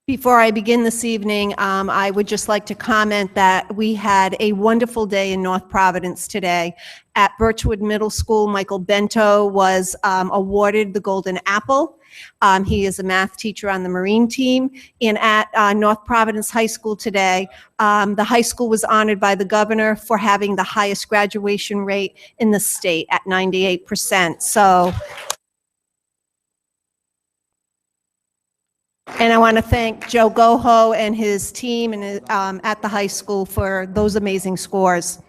Before I begin this evening, I would just like to comment that we had a wonderful day in North Providence today. At Birchwood Middle School, Michael Bento was awarded the Golden Apple. He is a math teacher on the Marine team. And at North Providence High School today, the high school was honored by the governor for having the highest graduation rate in the state at 98%. So, and I want to thank Joe Goho and his team and at the high school for those amazing scores.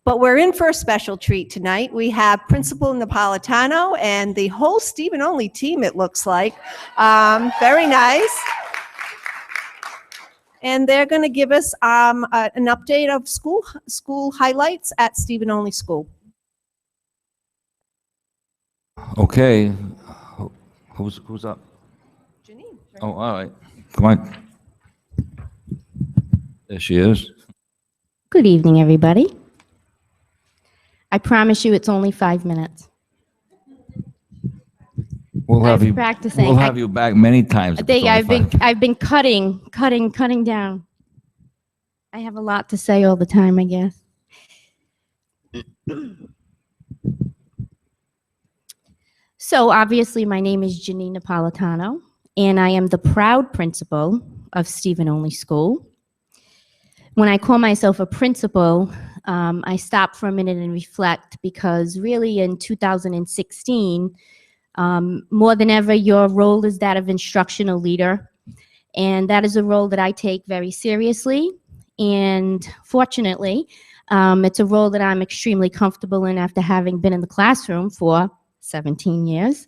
But we're in for a special treat tonight. We have Principal Napolitano and the whole Stephen Only team, it looks like. Very nice. And they're going to give us an update of school highlights at Stephen Only School. Okay. Who's up? Janine. Oh, all right. Come on. There she is. Good evening, everybody. I promise you it's only 5 minutes. We'll have you practicing. We'll have you back many times. I've been cutting down. I have a lot to say all the time, I guess. So obviously my name is Janine Napolitano, and I am the proud principal of Stephen Only School. When I call myself a principal, I stop for a minute and reflect, because really in 2016, more than ever, your role is that of instructional leader. And that is a role that I take very seriously. And fortunately, it's a role that I'm extremely comfortable in after having been in the classroom for 17 years.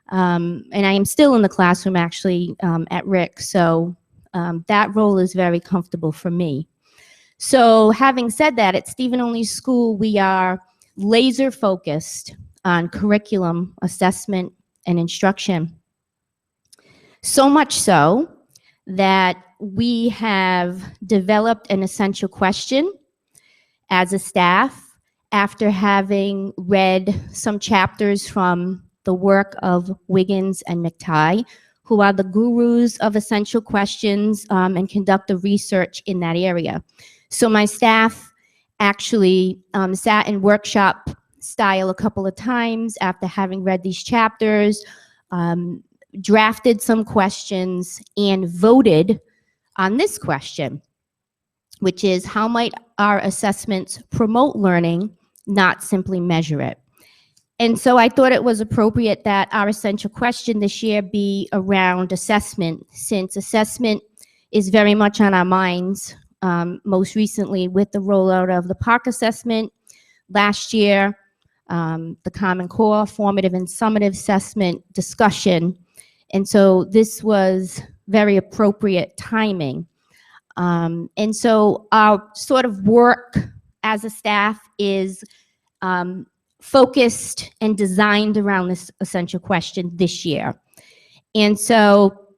And I am still in the classroom actually at Rick. So that role is very comfortable for me. So having said that, at Stephen Only School, we are laser focused on curriculum, assessment, and instruction. So much so that we have developed an essential question as a staff after having read some chapters from the work of Wiggins and McTighe, who are the gurus of essential questions and conduct the research in that area. So my staff actually sat in workshop style a couple of times after having read these chapters, drafted some questions, and voted on this question, which is, how might our assessments promote learning, not simply measure it? And so I thought it was appropriate that our essential question this year be around assessment, since assessment is very much on our minds, most recently with the rollout of the PARCC assessment last year, the Common Core, formative and summative assessment discussion. And so this was very appropriate timing. And so our sort of work as a staff is focused and designed around this essential question this year. And so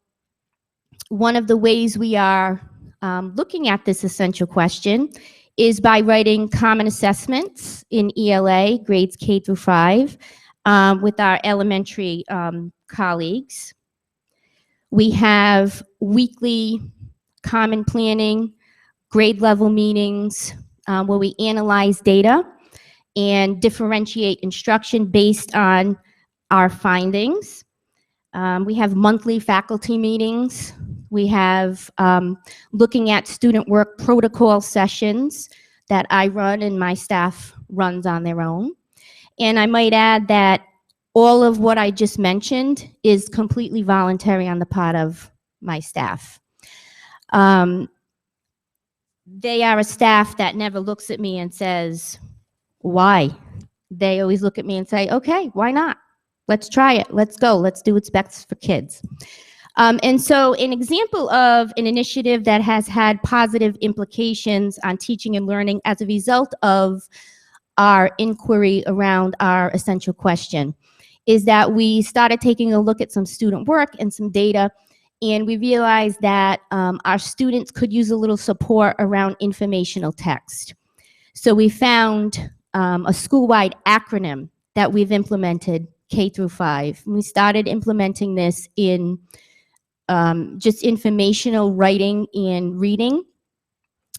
one of the ways we are looking at this essential question is by writing common assessments in ELA, grades K through 5, with our elementary colleagues. We have weekly common planning, grade level meetings, where we analyze data and differentiate instruction based on our findings. We have monthly faculty meetings. We have looking at student work protocol sessions that I run and my staff runs on their own. And I might add that all of what I just mentioned is completely voluntary on the part of my staff. They are a staff that never looks at me and says, why? They always look at me and say, okay, why not? Let's try it. Let's go. Let's do what's best for kids. And so an example of an initiative that has had positive implications on teaching and learning as a result of our inquiry around our essential question is that we started taking a look at some student work and some data, and we realized that our students could use a little support around informational text. So we found a school-wide acronym that we've implemented K through 5. We started implementing this in just informational writing and reading,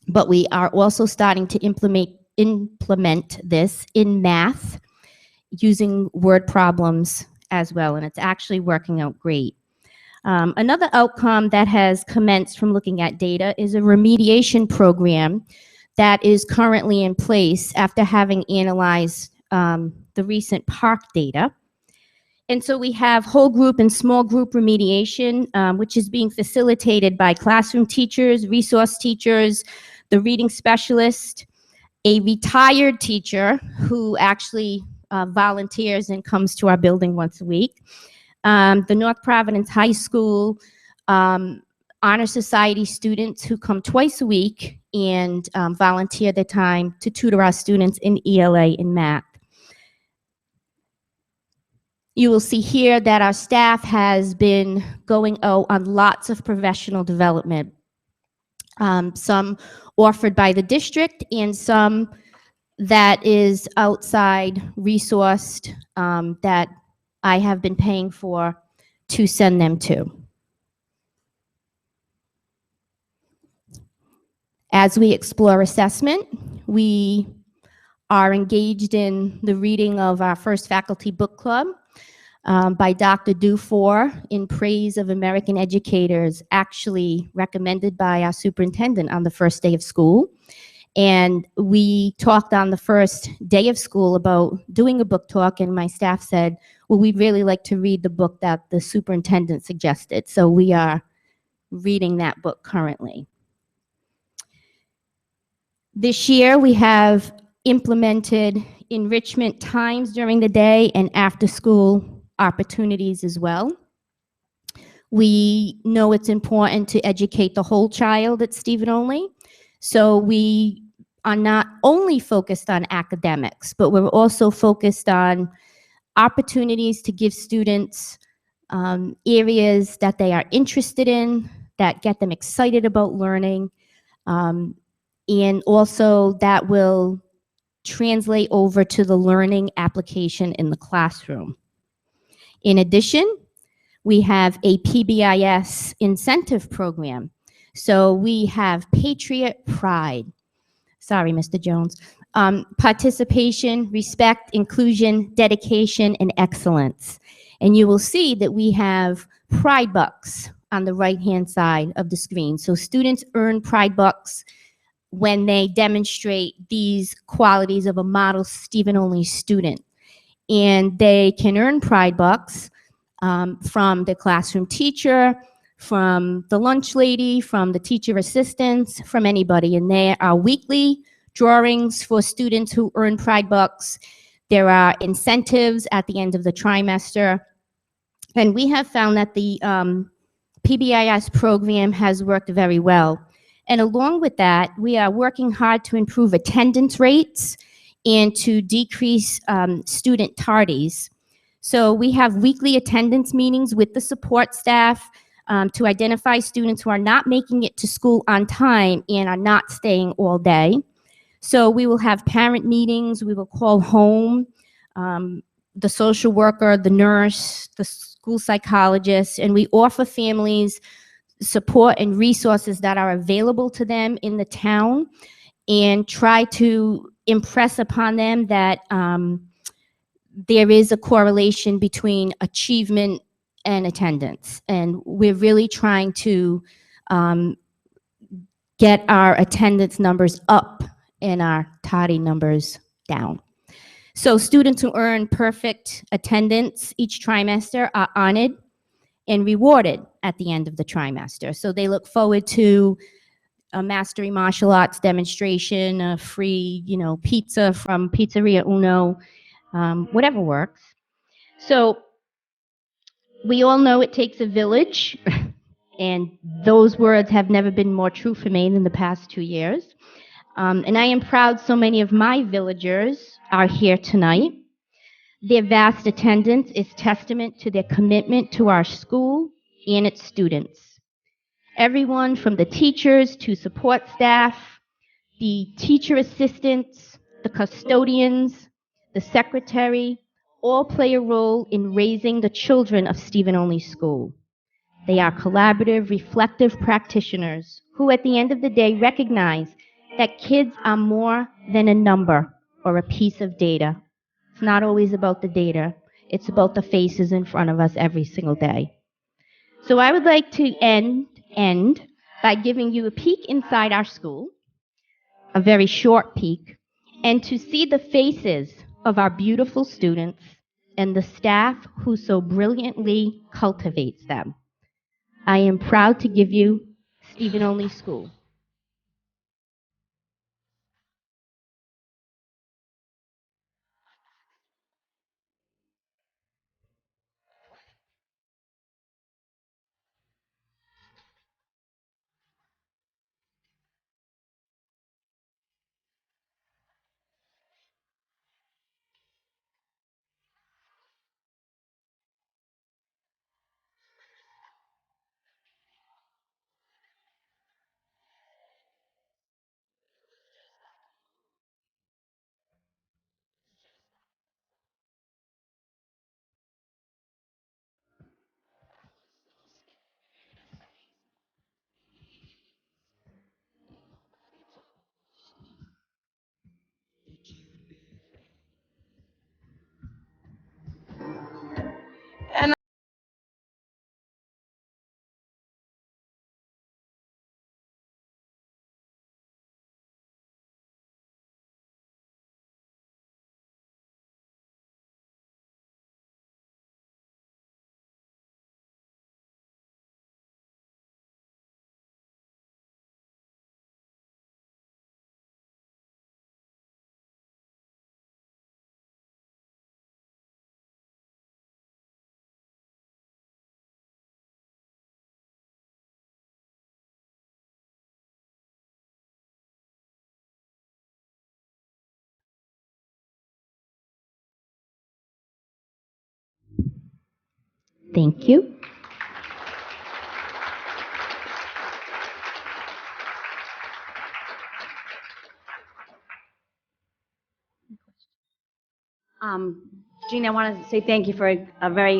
but we are also starting to implement this in math using word problems as well, and it's actually working out great. Another outcome that has commenced from looking at data is a remediation program that is currently in place after having analyzed the recent park data. And so we have whole group and small group remediation, which is being facilitated by classroom teachers, resource teachers, the reading specialist, a retired teacher who actually volunteers and comes to our building once a week, the North Providence High School Honor Society students who come twice a week and volunteer their time to tutor our students in ELA and math. You will see here that our staff has been going out on lots of professional development, some offered by the district and some that is outside resourced that I have been paying for to send them to. As we explore assessment, we are engaged in the reading of our first faculty book club by Dr. Dufour in praise of American educators, actually recommended by our superintendent on the first day of school. And we talked on the first day of school about doing a book talk, and my staff said, well, we'd really like to read the book that the superintendent suggested. So we are reading that book currently. This year, we have implemented enrichment times during the day and after school opportunities as well. We know it's important to educate the whole child at Stephen Only. So we are not only focused on academics, but we're also focused on opportunities to give students areas that they are interested in, that get them excited about learning, and also that will translate over to the learning application in the classroom. In addition, we have a PBIS incentive program. So we have Patriot Pride. Sorry, Mr. Jones. Participation, respect, inclusion, dedication, and excellence. And you will see that we have Pride Bucks on the right-hand side of the screen. So students earn Pride Bucks when they demonstrate these qualities of a model Stephen Only student. And they can earn Pride Bucks from the classroom teacher, from the lunch lady, from the teacher assistants, from anybody. And there are weekly drawings for students who earn Pride Bucks. There are incentives at the end of the trimester. And we have found that the PBIS program has worked very well. And along with that, we are working hard to improve attendance rates and to decrease student tardies. So we have weekly attendance meetings with the support staff to identify students who are not making it to school on time and are not staying all day. So we will have parent meetings, we will call home the social worker, the nurse, the school psychologist, and we offer families support and resources that are available to them in the town and try to impress upon them that there is a correlation between achievement and attendance. And we're really trying to get our attendance numbers up and our tardy numbers down. So students who earn perfect attendance each trimester are honored and rewarded at the end of the trimester. So they look forward to a Mastery Martial Arts demonstration, a free, pizza from Pizzeria Uno, whatever works. So we all know it takes a village, and those words have never been more true for me than the past 2 years. And I am proud so many of my villagers are here tonight. Their vast attendance is testament to their commitment to our school and its students. Everyone from the teachers to support staff, the teacher assistants, the custodians, the secretary, all play a role in raising the children of Stephen Only School. They are collaborative, reflective practitioners who at the end of the day recognize that kids are more than a number or a piece of data. It's not always about the data. It's about the faces in front of us every single day. So I would like to end by giving you a peek inside our school, a very short peek, and to see the faces of our beautiful students and the staff who so brilliantly cultivates them. I am proud to give you Stephen Only School. Thank you. Jean, I want to say thank you for a very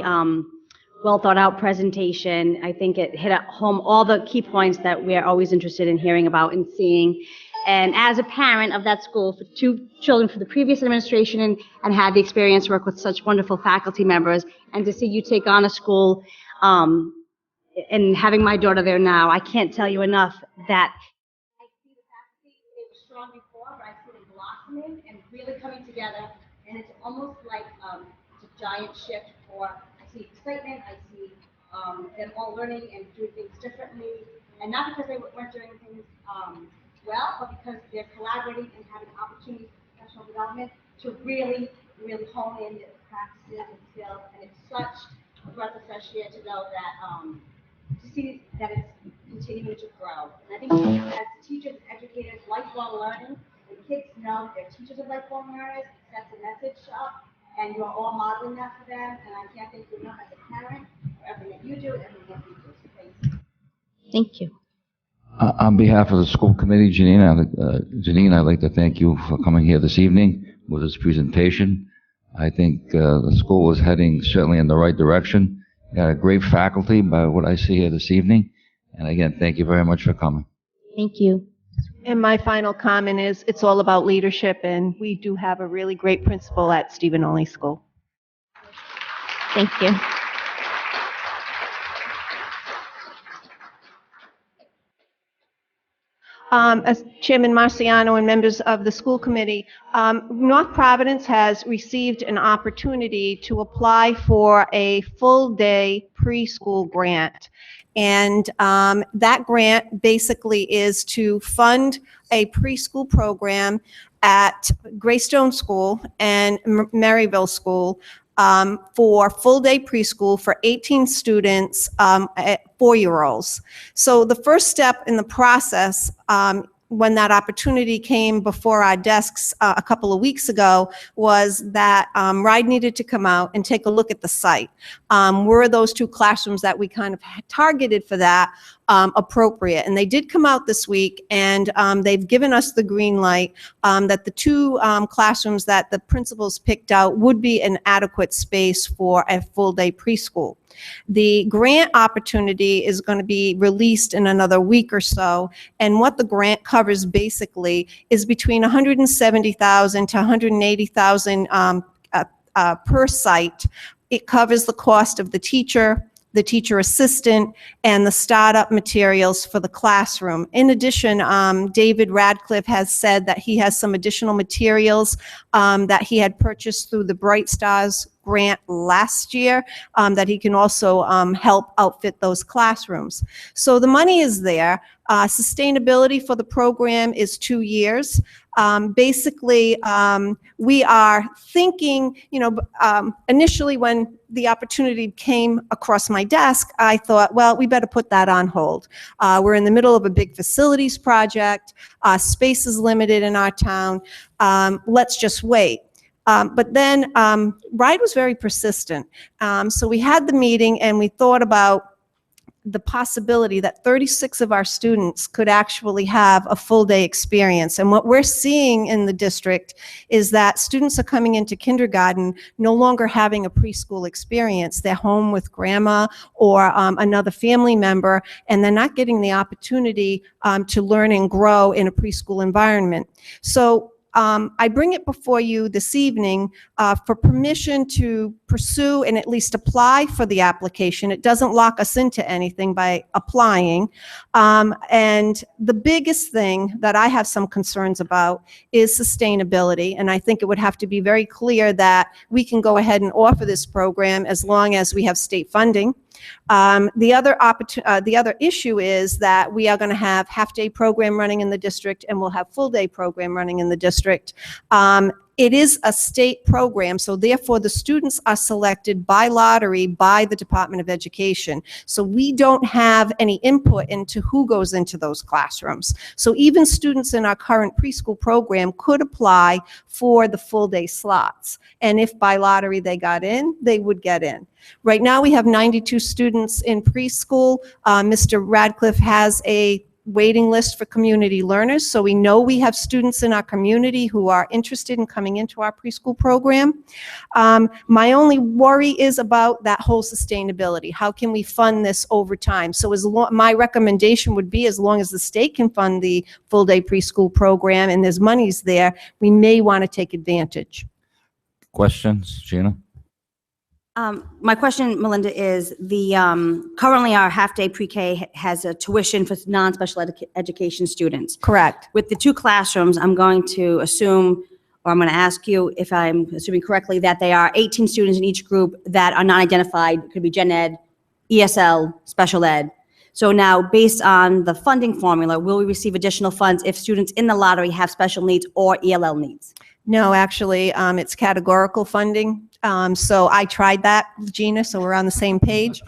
well thought out presentation. I think it hit at home all the key points that we are always interested in hearing about and seeing. And as a parent of that school for 2 children for the previous administration and had the experience to work with such wonderful faculty members, and to see you take on a school and having my daughter there now, I can't tell you enough that I see the faculty, they were strong before, but I see them blossoming and really coming together. And it's almost like it's a giant shift for, I see excitement, I see them all learning and doing things differently. And not because they weren't doing things well, but because they're collaborating and having opportunities for professional development to really, really hone in the practices and skills. And it's such a breath of fresh air to know that, to see that it's continuing to grow. And I think as teachers and educators, lifelong learning, when kids know they're teachers of lifelong learners, it sets a message up, and you're all modeling that for them. And I can't thank you enough as a parent for everything that you do and everything that we do. So thank you. Thank you. On behalf of the school committee, Janine, I'd like to thank you for coming here this evening with this presentation. I think the school is heading certainly in the right direction. You got a great faculty by what I see here this evening. And again, thank you very much for coming. Thank you. And my final comment is, it's all about leadership, and we do have a really great principal at Stephen Only School. Thank you. As Chairman Marciano and members of the school committee, North Providence has received an opportunity to apply for a full-day preschool grant. And that grant basically is to fund a preschool program at Greystone School and Maryville School for full-day preschool for 18 students, 4-year-olds. So the first step in the process, when that opportunity came before our desks a couple of weeks ago, was that RIDE needed to come out and take a look at the site. Were those 2 classrooms that we kind of targeted for that appropriate. And they did come out this week, and they've given us the green light that the two classrooms that the principals picked out would be an adequate space for a full-day preschool. The grant opportunity is going to be released in another week or so, and what the grant covers basically is between 170,000 to 180,000 per site. It covers the cost of the teacher assistant, and the startup materials for the classroom. In addition, David Radcliffe has said that he has some additional materials that he had purchased through the Bright Stars grant last year that he can also help outfit those classrooms. So the money is there. Sustainability for the program is 2 years. Basically, we are thinking, initially when the opportunity came across my desk, I thought, well, we better put that on hold. We're in the middle of a big facilities project. Space is limited in our town. Let's just wait. But then RIDE was very persistent. So we had the meeting and we thought about the possibility that 36 of our students could actually have a full day experience. And what we're seeing in the district is that students are coming into kindergarten no longer having a preschool experience. They're home with grandma or another family member, and they're not getting the opportunity to learn and grow in a preschool environment. So I bring it before you this evening for permission to pursue and at least apply for the application. It doesn't lock us into anything by applying. And the biggest thing that I have some concerns about is sustainability. And I think it would have to be very clear that we can go ahead and offer this program as long as we have state funding. The other issue is that we are going to have half-day program running in the district, and we'll have full-day program running in the district. It is a state program, so therefore the students are selected by lottery by the Department of Education. So we don't have any input into who goes into those classrooms. So even students in our current preschool program could apply for the full-day slots. And if by lottery they got in, they would get in. Right now we have 92 students in preschool. Mr. Radcliffe has a waiting list for community learners, so we know we have students in our community who are interested in coming into our preschool program. My only worry is about that whole sustainability. How can we fund this over time? So my recommendation would be, as long as the state can fund the full-day preschool program and there's monies there, we may want to take advantage. Questions, Gina? My question, Melinda, is currently our half-day pre-K has a tuition for non-special education students. Correct. With the two classrooms, I'm going to assume, or I'm going to ask you if I'm assuming correctly, that they are 18 students in each group that are not identified. It could be gen ed, ESL, special ed. So now, based on the funding formula, will we receive additional funds if students in the lottery have special needs or ELL needs? No, actually, it's categorical funding. So I tried that, Gina, so we're on the same page.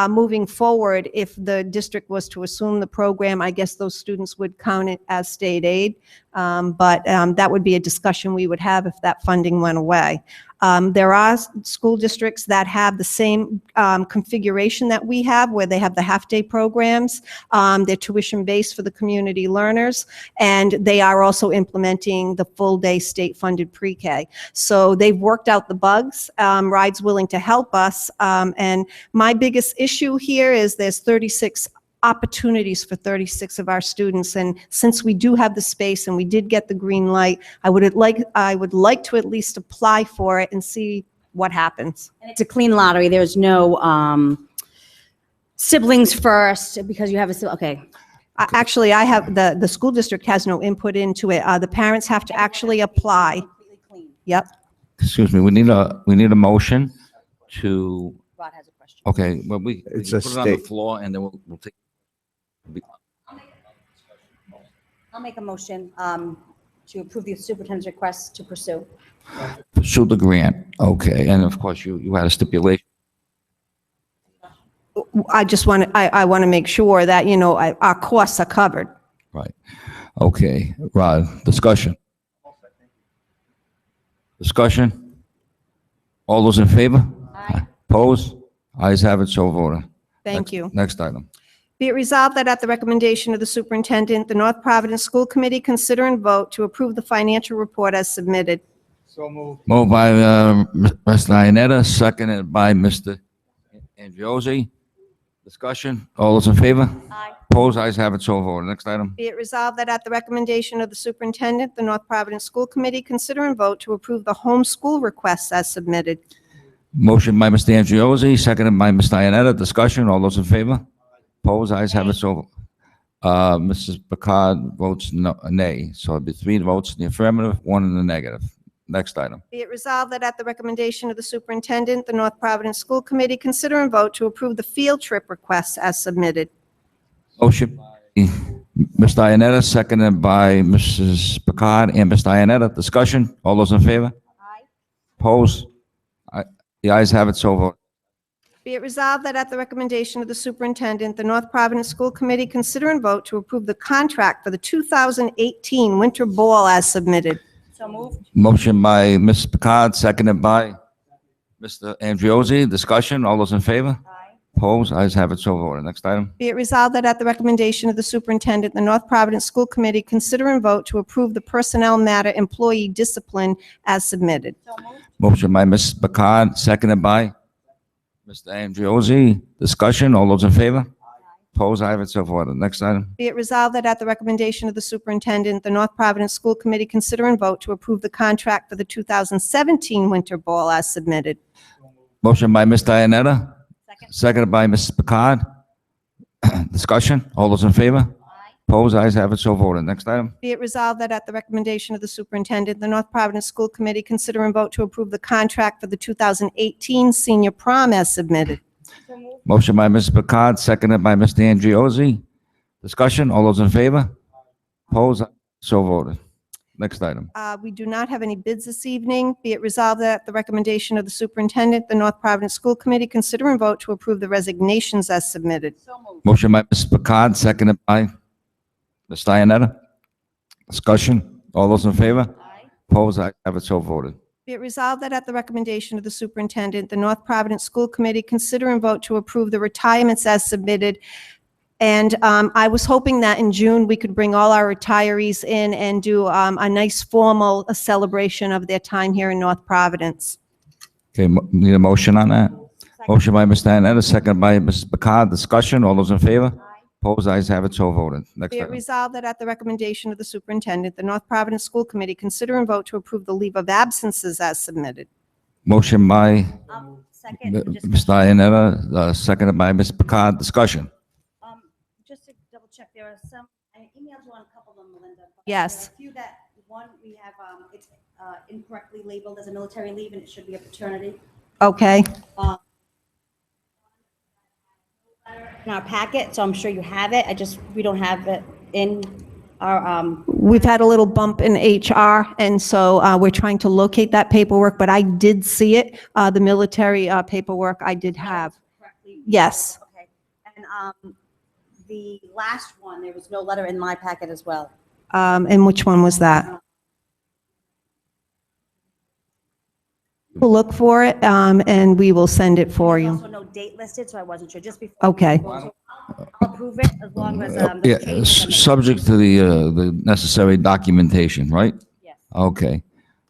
Moving forward, if the district was to assume the program, I guess those students would count it as state aid. That would be a discussion we would have if that funding went away. There are school districts that have the same configuration that we have, where they have the half-day programs. They're tuition-based for the community learners, and they are also implementing the full-day state-funded pre-K. So they've worked out the bugs. RIDE's willing to help us, and my biggest issue here is there's 36 opportunities for 36 of our students, and since we do have the space and we did get the green light, I would like to at least apply for it and see what happens. And it's a clean lottery. There's no siblings first because you have okay. Actually, I have the school district has no input into it. The parents have to actually apply. Completely clean. Yep. Excuse me, we need a motion to, Rod has a question. okay, well, we It's can a put it on the state- floor and then we'll take. I'll make a motion to approve the superintendent's request to pursue. Pursue the grant, okay, and of course, you had a stipulation. I want to make sure that, our costs are covered. Right, okay, Rod, discussion? Discussion? All those in favor? Aye. Opposed? Ayes have it, so voted. Thank Next- you. Next item. Be it resolved that at the recommendation of the superintendent, the North Providence School Committee consider and vote to approve the financial report as submitted. Moved by Mr. Iannetta, seconded by Mr. Andriozzi. Discussion, all those in favor? Aye. Opposed, ayes have it, so voted. Next item. Be it resolved that at the recommendation of the superintendent, the North Providence School Committee consider and vote to approve the homeschool requests as submitted. Motion by Mr. Andriozzi, seconded by Mr. Iannetta. Discussion, all those in favor? Opposed, ayes have it, so. Mrs. Picard votes no, nay, so it'd be 3 votes in the affirmative, 1 in the negative. Next item. Be it resolved that at the recommendation of the superintendent, the North Providence School Committee consider and vote to approve the field trip requests as submitted. Motion by Mr. Iannetta, seconded by Mrs. Picard and Mr. Iannetta. Discussion, all those in favor? Aye. Opposed? The ayes have it, so voted. Be it resolved that at the recommendation of the superintendent, the North Providence School Committee consider and vote to approve the contract for the 2018 winter ball as submitted. So moved. Motion by Mrs. Picard, seconded by Mr. Andriozzi. Discussion, all those in favor? Aye. Opposed? Ayes have it, so voted. Next item. Be it resolved that at the recommendation of the superintendent, the North Providence School Committee consider and vote to approve the personnel matter employee discipline as submitted. So moved. Motion by Mrs. Picard, seconded by Mr. Andriozzi. Discussion, all those in favor? Opposed? I have it, so voted. Next item. Be it resolved that at the recommendation of the superintendent, the North Providence School Committee consider and vote to approve the contract for the 2017 winter ball as submitted. Motion by Mr. Iannetta, Second. seconded by Mrs. Picard. Discussion, all those in favor? Aye. Opposed? Ayes have it, so voted. Next item. Be it resolved that at the recommendation of the superintendent, the North Providence School Committee consider and vote to approve the contract for the 2018 senior prom as submitted. So moved. Motion by Mrs. Picard, seconded by Mr. Andriozzi. Discussion, all those in favor? Opposed? So voted. Next item. We do not have any bids this evening. Be it resolved that at the recommendation of the superintendent, the North Providence School Committee consider and vote to approve the resignations as submitted. So moved. Motion by Mrs. Picard, seconded by Mr. Iannetta. Discussion, all those in favor? Aye. Opposed? I have it, so voted. Be it resolved that at the recommendation of the superintendent, the North Providence School Committee consider and vote to approve the retirements as submitted. And I was hoping that in June, we could bring all our retirees in and do a nice formal celebration of their time here in North Providence. Okay, need a motion on that? Motion by Mr. Iannetta, seconded by Mrs. Picard. Discussion, all those in favor? Opposed? Ayes have it, so voted. Next Be it item. resolved that at the recommendation of the superintendent, the North Providence School Committee consider and vote to approve the leave of absences as submitted. Motion by Second. Mr. Iannetta, seconded by Ms. Picard. Discussion. Just to double check, there are some, I emailed you on a couple of them, Melinda. but Yes. there are a few that, one, we have, it's incorrectly labeled as a military leave and it should be a paternity. Okay, In our packet, so I'm sure you have it. We don't have it in our, we've had a little bump in HR, and so we're trying to locate that paperwork, but I did see it, the military paperwork I did have. correctly. Yes. Okay. And the last one, there was no letter in my packet as well. And which one was that? We'll look for it, and we will send it for There's you. also no date listed, so I wasn't sure, just before. Okay. So I'll approve it as long as, the Yeah, changes are made. subject to the necessary documentation, right? Yes. Okay.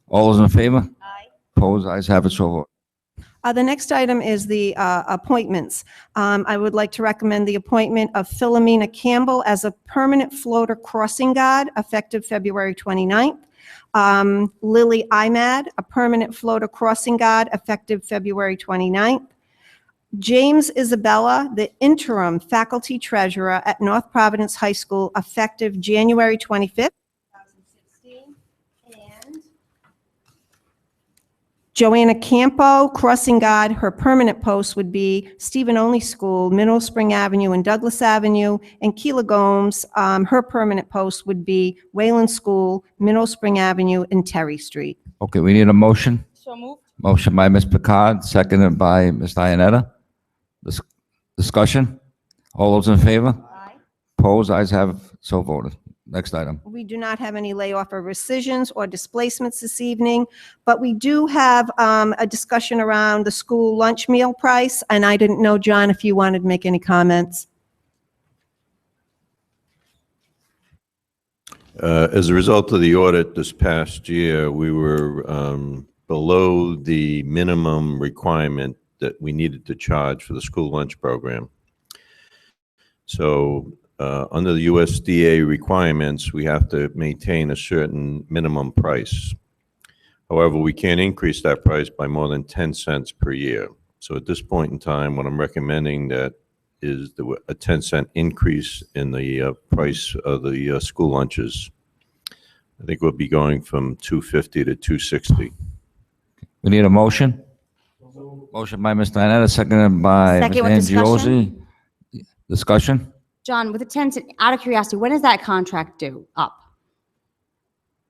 All those in favor? Aye. Opposed? Ayes have it, so voted. The next item is the appointments. I would like to recommend the appointment of Philomena Campbell as a permanent floater crossing guard effective February 29th. Lily Imad, a permanent floater crossing guard effective February 29th. James Isabella, the interim faculty treasurer at North Providence High School effective January 25th. 2016. And Joanna Campo, crossing guard, her permanent post would be Stephen Only School, Mineral Spring Avenue and Douglas Avenue. And Keela Gomes, her permanent post would be Wayland School, Mineral Spring Avenue and Terry Street. Okay, we need a motion. So moved. Motion by Ms. Picard, seconded by Mr. Iannetta. Discussion? All those in favor? Aye. Opposed? Ayes have it, so voted. Next item. We do not have any layoff or rescissions or displacements this evening, but we do have a discussion around the school lunch meal price, and I didn't know, John, if you wanted to make any comments. As a result of the audit this past year, we were below the minimum requirement that we needed to charge for the school lunch program. So under the USDA requirements, we have to maintain a certain minimum price. However, we can't increase that price by more than 10 cents per year. So at this point in time, what I'm recommending that is a 10-cent increase in the price of the school lunches. I think we'll be going from $2.50 to $2.60. We need a motion. Motion by Mr. Ionetta, seconded by Second Ms. with discussion. Angiosi. Discussion? John, with the 10, out of curiosity, when is that contract due up?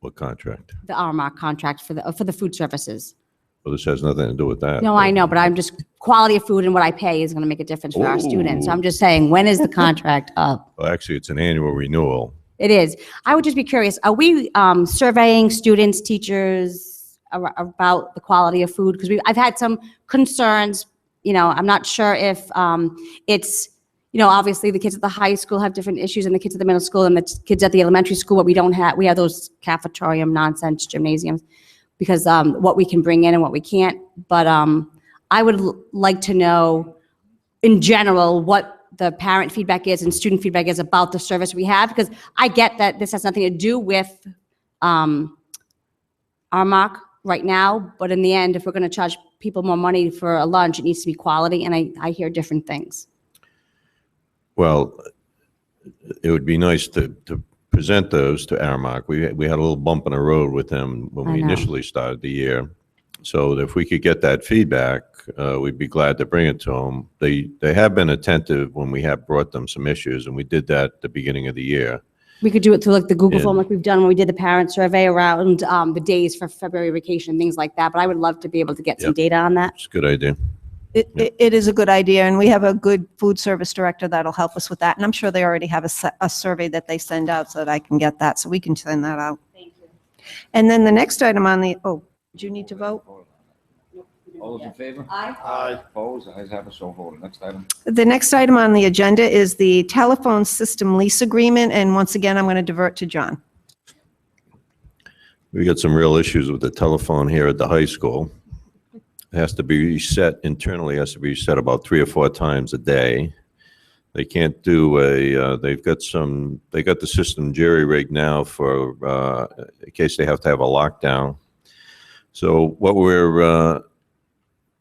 What contract? The RMARC contract for the food services? Well, this has nothing to do with that. No, I know, but I'm just, quality of food and what I pay is going to make a difference for our students. So I'm just saying, when is the contract up? Well, actually, it's an annual renewal. It is. I would just be curious, are we surveying students, teachers about the quality of food? Because I've had some concerns, I'm not sure if it's, obviously the kids at the high school have different issues than the kids at the middle school and the kids at the elementary school, but we have those cafeteria nonsense gymnasiums because what we can bring in and what we can't. But I would like to know in general what the parent feedback is and student feedback is about the service we have, because I get that this has nothing to do with RMARC right now, but in the end, if we're going to charge people more money for a lunch, it needs to be quality, and I hear different things. Well, it would be nice to present those to Aramark. We had a little bump in the road with them when we I know. initially started the year. So if we could get that feedback, we'd be glad to bring it to them. They have been attentive when we have brought them some issues, and we did that at the beginning of the year. We could do it through like the Google Yeah. form like we've done when we did the parent survey around the days for February vacation, things like that, but I would love to be able to get some Yep. data on that. It's a good idea. It is a good idea, and we have a good food service director that'll help us with that. And I'm sure they already have a survey that they send out so that I can get that, so we can send that out. Thank you. And then the next item on the, do you need to vote? All those in favor? Aye. Opposed? Ayes have it, so voted. Next item. The next item on the agenda is the telephone system lease agreement, and once again, I'm going to divert to John. We got some real issues with the telephone here at the high school. It has to be reset internally, has to be reset about 3 or 4 times a day. They can't do they got the system jerry-rigged now for, in case they have to have a lockdown. So what we're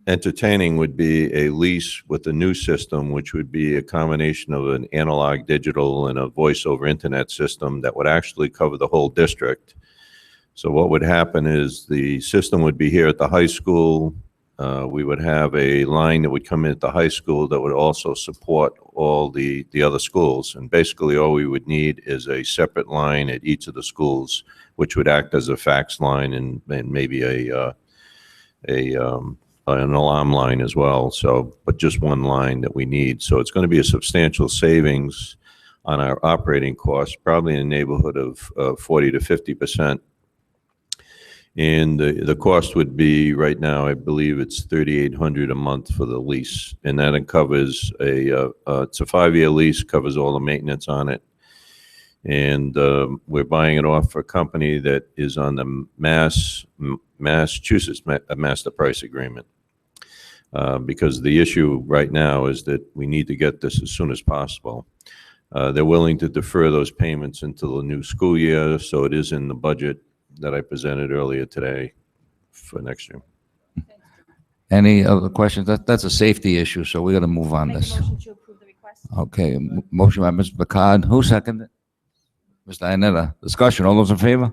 entertaining would be a lease with a new system, which would be a combination of an analog, digital, and a voice over internet system that would actually cover the whole district. So what would happen is the system would be here at the high school. We would have a line that would come in at the high school that would also support all the other schools. And basically all we would need is a separate line at each of the schools, which would act as a fax line and maybe an alarm line as well. So, but just one line that we need. So it's going to be a substantial savings on our operating costs, probably in the neighborhood of 40 to 50%. And the cost would be, right now, I believe it's $3,800 a month for the lease. And that covers it's a 5-year lease, covers all the maintenance on it. And we're buying it off for a company that is on the Massachusetts master price agreement. Because the issue right now is that we need to get this as soon as possible. They're willing to defer those payments until the new school year, so it is in the budget that I presented earlier today for next year. Any other questions? That's a safety issue, so we got to move on this. Motion to approve the request. Okay, motion by Mr. Picard. Who seconded? Mr. Ionetta. Discussion. All those in favor?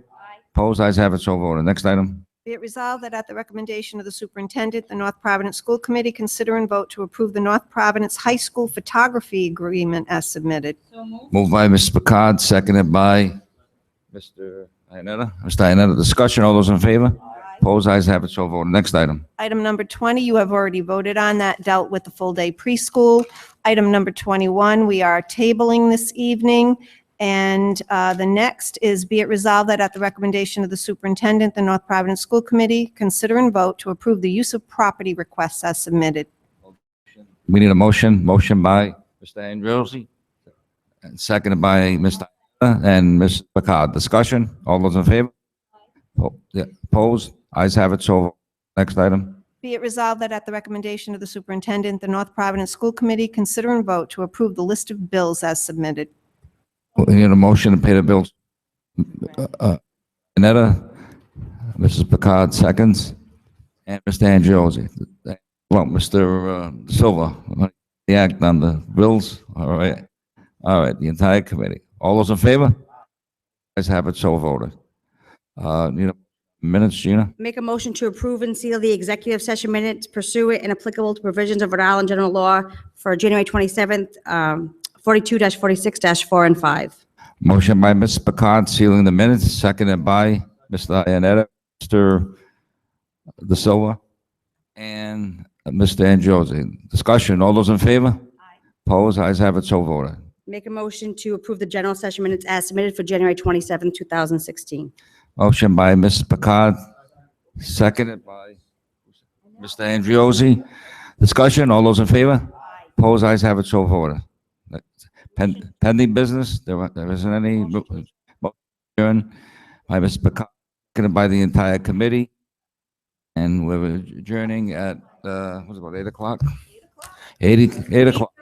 Opposed? Ayes have it, so voted. Next item. Be it resolved that at the recommendation of the superintendent, the North Providence School Committee consider and vote to approve the North Providence High School photography agreement as submitted. Moved by Mr. Picard, seconded by Mr. Ionetta. Mr. Ionetta, discussion. All those in favor? Opposed? Ayes have it, so voted. Next item. Item number 20, you have already voted on. That dealt with the full-day preschool. Item number 21, we are tabling this evening. And the next is be it resolved that at the recommendation of the superintendent, the North Providence School Committee consider and vote to approve the use of property requests as submitted. We need a motion. Motion by Mr. Andriosi, and seconded by Mr. and Ms. Picard. Discussion? All those in favor? Yeah, opposed? Ayes have it, so. Next item. Be it resolved that at the recommendation of the superintendent, the North Providence School Committee consider and vote to approve the list of bills as submitted. We need a motion to pay the bills. Janetta, Mrs. Picard seconds, and Mr. Andriosi. Well, Mr. Silva, the act on the bills. All right. All right, the entire committee. All those in favor? Ayes have it, so voted. Need a minutes, Gina? Make a motion to approve and seal the executive session minutes pursuant and applicable to provisions of Rhode Island General Law for January 27th, 42-46-4 and 5. Motion by Ms. Picard sealing the minutes, seconded by Mr. Iannetta, Mr. De Silva, and Mr. Andriosi. Discussion, all those in favor? Opposed? Ayes have it, so voted. Make a motion to approve the general session minutes as submitted for January 27th, 2016. Motion by Ms. Picard, seconded by Mr. Andriosi. Discussion, all those in favor? Opposed? Ayes have it, so voted. Pending business, there isn't any. Motion adjourned by Ms. Picard, seconded by the entire committee. And we're adjourning at, what's it about, 8 o'clock? 8 o'clock.